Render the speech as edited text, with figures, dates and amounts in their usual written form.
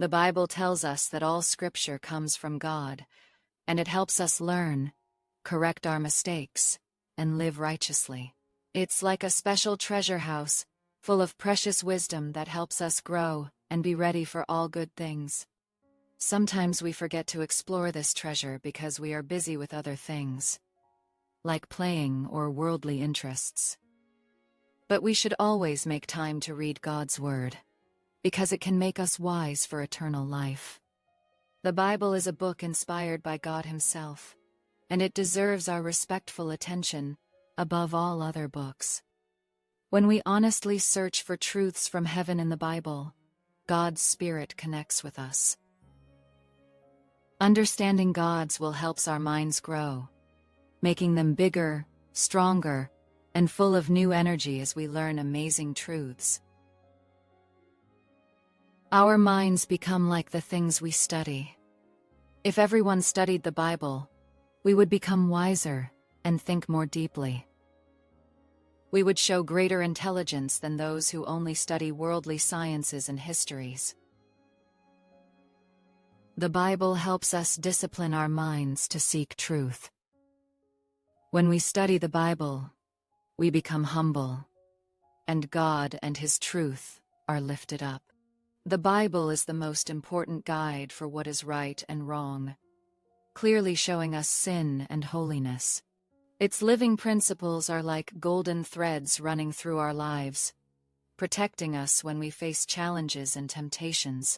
The Bible tells us that all Scripture comes from God, and it helps us learn, correct our mistakes, and live righteously. It's like a special treasure house, full of precious wisdom that helps us grow and be ready for all good things. Sometimes we forget to explore this treasure because we are busy with other things, like playing or worldly interests. But we should always make time to read God's Word, because it can make us wise for eternal life. The Bible is a book inspired by God Himself, and it deserves our respectful attention above all other books. When we honestly search for truths from heaven in the Bible, God's Spirit connects with us. Understanding God's will helps our minds grow, making them bigger, stronger, and full of new energy as we learn amazing truths. Our minds become like the things we study. If everyone studied the Bible, we would become wiser and think more deeply. We would show greater intelligence than those who only study worldly sciences and histories. The Bible helps us discipline our minds to seek truth. When we study the Bible, we become humble, and God and His truth are lifted up. The Bible is the most important guide for what is right and wrong, clearly showing us sin and holiness. Its living principles are like golden threads running through our lives, protecting us when we face challenges and temptations.